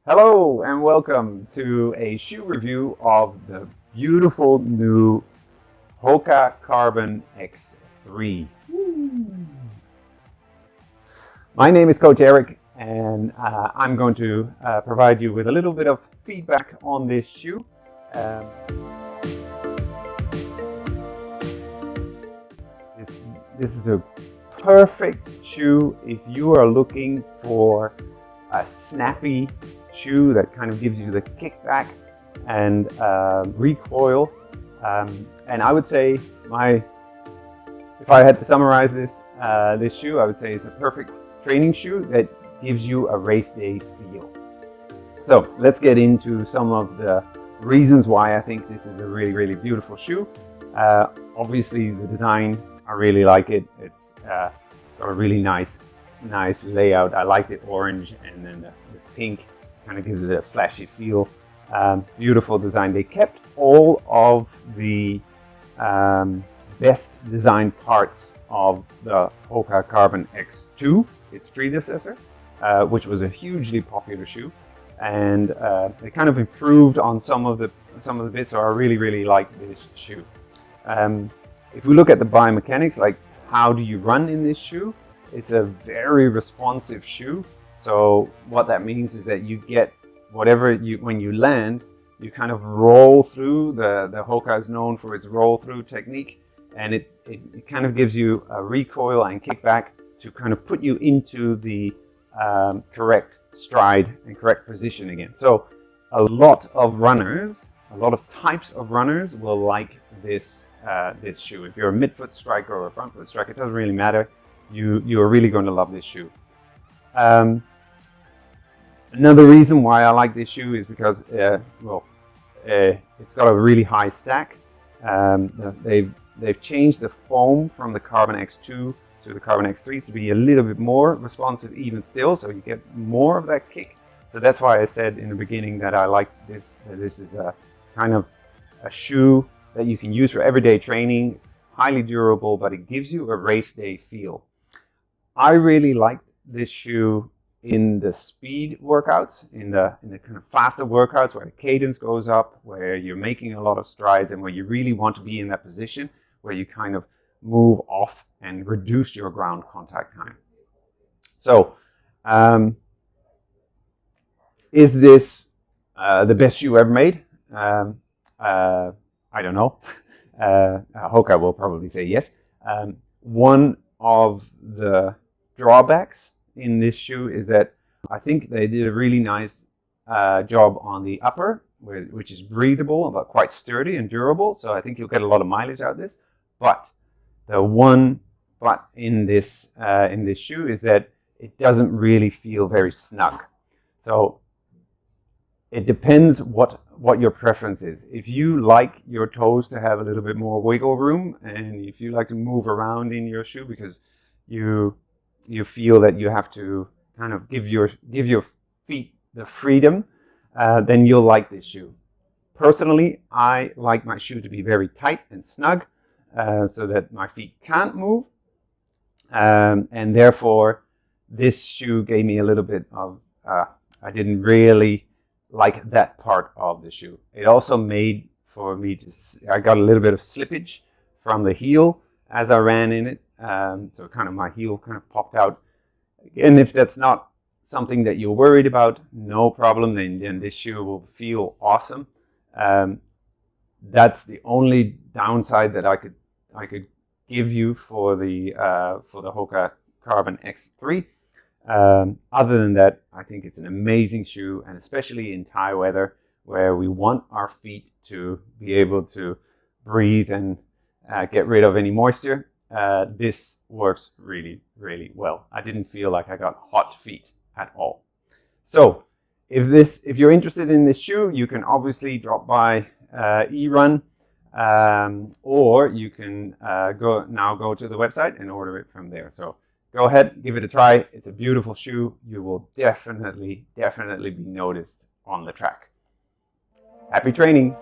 Hello and welcome to a shoe review of the beautiful new Hoka Carbon X3. My name is Coach Eric and I'm going to provide you with a little bit of feedback on this shoe. This is a perfect shoe if you are looking for a snappy shoe that kind of gives you the kickback and recoil. And I would say if I had to summarize this shoe, I would say it's a perfect training shoe that gives you a race day feel. So let's get into some of the reasons why I think this is a really, really beautiful shoe. Obviously the design, I really like it. It's got a really nice layout. I like the orange and then the pink kind of gives it a flashy feel. Beautiful design. They kept all of the best designed parts of the Hoka Carbon X2, its predecessor, which was a hugely popular shoe, and they kind of improved on some of the bits. So I really like this shoe. If we look at the biomechanics, like how do you run in this shoe? It's a very responsive shoe. So what that means is that you get whatever when you land, you kind of roll through. The Hoka is known for its roll through technique, and it kind of gives you a recoil and kickback to kind of put you into the correct stride and correct position again. So a lot of types of runners will like this shoe. If you're a midfoot striker or a front foot striker, it doesn't really matter. You are really going to love this shoe. Another reason why I like this shoe is because it's got a really high stack. They've changed the foam from the Carbon X2 to the Carbon X3 to be a little bit more responsive even still, so you get more of that kick. So that's why I said in the beginning that I like this. This is a kind of a shoe that you can use for everyday training. It's highly durable, but it gives you a race day feel. I really like this shoe in the speed workouts, in the kind of faster workouts where the cadence goes up, where you're making a lot of strides and where you really want to be in that position where you kind of move off and reduce your ground contact time. So, is this the best shoe ever made? I don't know. Hoka will probably say yes. One of the drawbacks in this shoe is that I think they did a really nice job on the upper, which is breathable but quite sturdy and durable. So I think you'll get a lot of mileage out of this. But the one but in this shoe is that it doesn't really feel very snug. So it depends what your preference is. If you like your toes to have a little bit more wiggle room, and if you like to move around in your shoe because you feel that you have to kind of give your feet the freedom, then you'll like this shoe. Personally, I like my shoe to be very tight and snug, so that my feet can't move, and therefore this shoe gave me a little bit of I didn't really like that part of the shoe. It also made for me I got a little bit of slippage from the heel as I ran in it. So kind of my heel kind of popped out. Again, if that's not something that you're worried about, no problem. Then this shoe will feel awesome. That's the only downside that I could give you for the Hoka Carbon X3. Other than that, I think it's an amazing shoe, and especially in Thai weather where we want our feet to be able to breathe and get rid of any moisture. This works really well. I didn't feel like I got hot feet at all. So if you're interested in this shoe, you can obviously drop by eRun, or you can go to the website and order it from there. So go ahead, give it a try. It's a beautiful shoe. You will definitely be noticed on the track. Happy training.